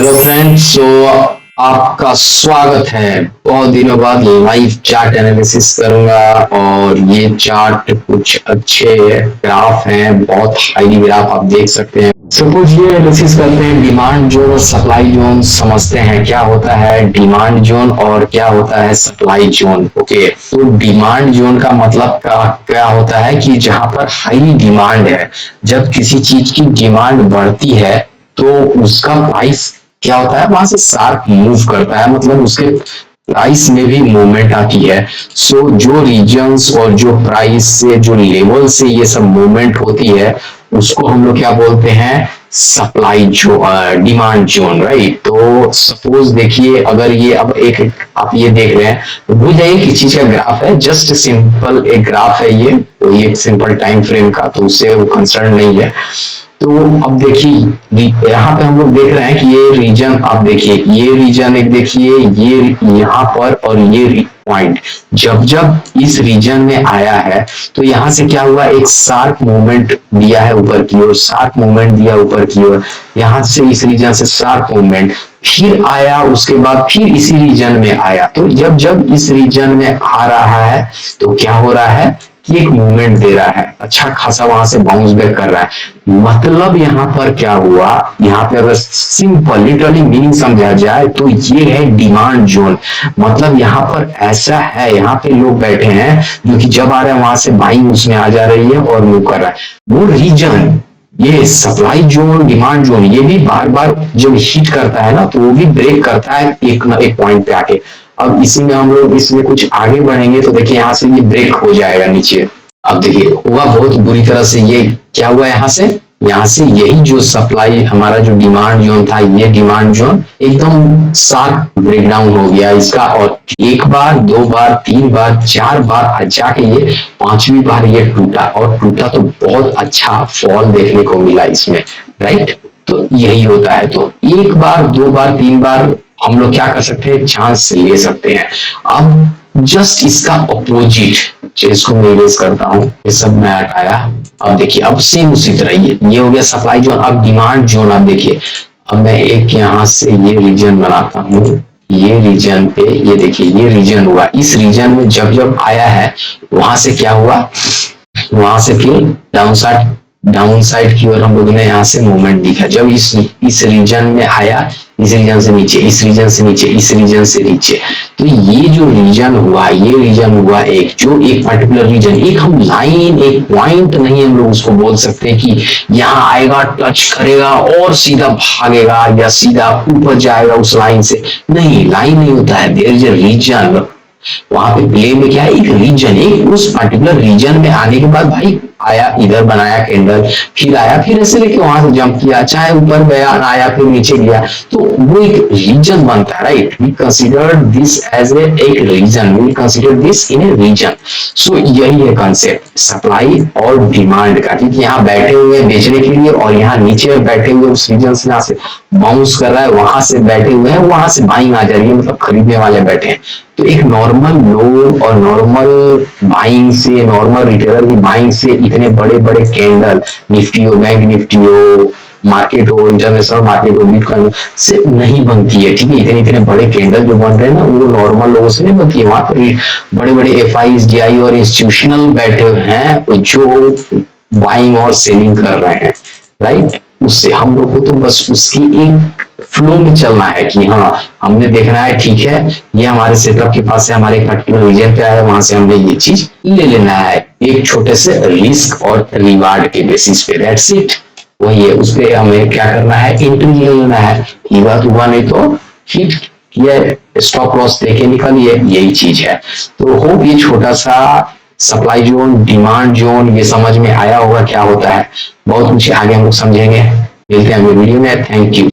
Hello friends, आपका स्वागत है। बहुत दिनों बाद लाइव चार्ट एनालिसिस करूंगा और ये चार्ट कुछ अच्छे ग्राफ हैं, बहुत हाई ग्राफ आप देख सकते हैं। सपोज ये एनालिसिस करते हैं डिमांड जोन और सप्लाई जोन, समझते हैं क्या होता है डिमांड जोन और क्या होता है सप्लाई जोन। ओके, तो डिमांड जोन का मतलब क्या होता है कि जहां पर हाई डिमांड है, जब किसी चीज की डिमांड बढ़ती है तो उसका प्राइस क्या होता है, वहां से शार्प मूव करता है, मतलब उसके प्राइस में भी मूवमेंट आती है। सो जो रीजन्स और जो प्राइस से जो लेवल से ये सब मूवमेंट होती है उसको हम लोग क्या बोलते हैं, सप्लाई जो डिमांड जोन, राइट। तो सपोज देखिए, अगर ये अब एक आप ये देख रहे हैं तो भूल जाइए किस चीज का ग्राफ है, जस्ट सिंपल एक ग्राफ है ये, तो ये सिंपल टाइम फ्रेम का, तो उससे वो कंसर्न नहीं है। तो अब देखिए यहाँ पे हम लोग देख रहे हैं कि ये रीजन, आप देखिए ये रीजन एक देखिए, ये यहाँ पर और ये पॉइंट जब जब इस रीजन में आया है तो यहाँ से क्या हुआ, एक शार्प मूवमेंट दिया है ऊपर की ओर, शार्प मूवमेंट दिया ऊपर की ओर, यहाँ से इस रीजन से शार्प मूवमेंट, फिर आया उसके बाद फिर इसी रीजन में आया। तो जब जब इस रीजन में आ रहा है तो क्या हो रहा है कि एक मूवमेंट दे रहा है, अच्छा खासा वहां से बाउंस बैक कर रहा है। मतलब यहाँ पर क्या हुआ, यहाँ पे अगर सिंपल लिटरली मीनिंग समझा जाए तो ये है डिमांड जोन। मतलब यहाँ पर ऐसा है, यहाँ पे लोग बैठे हैं जो कि जब आ रहे हैं वहां से बाइंग उसमें आ जा रही है और मूव कर रहा है। वो रीजन, ये सप्लाई जोन डिमांड जोन, ये भी बार बार जब हिट करता है ना तो वो भी ब्रेक करता है एक ना एक पॉइंट पे आके। अब इसी में हम लोग इसमें कुछ आगे बढ़ेंगे तो देखिए यहाँ से ये ब्रेक हो जाएगा नीचे। अब देखिए हुआ बहुत बुरी तरह से, ये क्या हुआ यहाँ से यही जो सप्लाई हमारा जो डिमांड जोन था, ये डिमांड जोन एकदम शार्प ब्रेकडाउन हो गया इसका, और एक बार दो बार तीन बार चार बार जाके ये पांचवी बार ये टूटा, और टूटा तो बहुत अच्छा फॉल देखने को मिला इसमें, राइट। तो यही होता है, तो एक बार दो बार तीन बार हम लोग क्या कर सकते हैं, चांस ले सकते हैं। अब जस्ट इसका अपोजिट इसको मैं इरेज करता हूं, ये सब मैं हटाया। अब देखिए अब सेम उसी तरह ये हो गया सप्लाई जोन। अब डिमांड जोन आप देखिए, अब मैं एक यहां से ये रीजन बनाता हूं, ये रीजन पे ये देखिए ये रीजन हुआ, इस रीजन में जब जब आया है वहां से क्या हुआ, वहां से फिर डाउन साइड की ओर हम लोगों ने यहाँ से मूवमेंट दिखा। जब इस रीजन में आया, इस रीजन से नीचे, इस रीजन से नीचे, इस रीजन से नीचे, तो ये जो रीजन हुआ, ये रीजन हुआ एक जो एक पर्टिकुलर रीजन, एक हम लाइन एक पॉइंट नहीं हम लोग उसको बोल सकते कि यहाँ आएगा टच करेगा और सीधा भागेगा या सीधा ऊपर जाएगा उस लाइन से, नहीं, लाइन नहीं होता है, देयर इज अ रीजन। वहां पे प्ले में क्या है, एक रीजन, एक उस पर्टिकुलर रीजन में आने के बाद भाई आया, इधर बनाया कैंडल, फिर आया, फिर ऐसे लेके वहां से जंप किया, चाहे ऊपर गया आया फिर नीचे गया, तो वो एक रीजन बनता है, right. We consider this as एक region, we consider this in a region. So यही है कंसेप्ट सप्लाई और डिमांड का, क्योंकि यहाँ बैठे हुए हैं बेचने के लिए और यहाँ नीचे बैठे हुए उस रीजन से यहाँ से बाउंस कर रहा है, वहां से बैठे हुए हैं, वहां से बाइंग आ जा रही है, मतलब खरीदने वाले बैठे हैं। तो एक नॉर्मल लोग और नॉर्मल बाइंग से, नॉर्मल रिटेलर की बाइंग से इतने बड़े बड़े कैंडल, निफ्टी हो, बैंक निफ्टी हो, मार्केट हो, इंटरनेशनल मार्केट हो, बिटकॉइन से नहीं बनती है, ठीक है। इतने इतने बड़े कैंडल जो बन रहे हैं ना वो नॉर्मल लोगों से नहीं बनती है। वहां पर बड़े बड़े एफआईज, डीआई और इंस्टीट्यूशनल बैठे हुए हैं जो बाइंग और सेलिंग कर रहे हैं, राइट। उससे हम लोग को तो बस उसकी एक फ्लो में चलना है कि हाँ हमने देखना है, ठीक है ये हमारे सेटअप के पास है, हमारे पर्टिकुलर रीजन पे है, वहां से हमने ये चीज ले लेना है एक छोटे से रिस्क और रिवार्ड के बेसिस पे, दैट्स इट। वही है, उस पे हमें क्या करना है, एंट्री ले लेना है। ये बात हुआ नहीं तो फिर ये स्टॉप लॉस देके निकलिए, यही चीज है। तो होप ये छोटा सा सप्लाई जोन डिमांड जोन ये समझ में आया होगा क्या होता है। बहुत कुछ आगे हम लोग समझेंगे, मिलते हैं अगले वीडियो में। Thank you.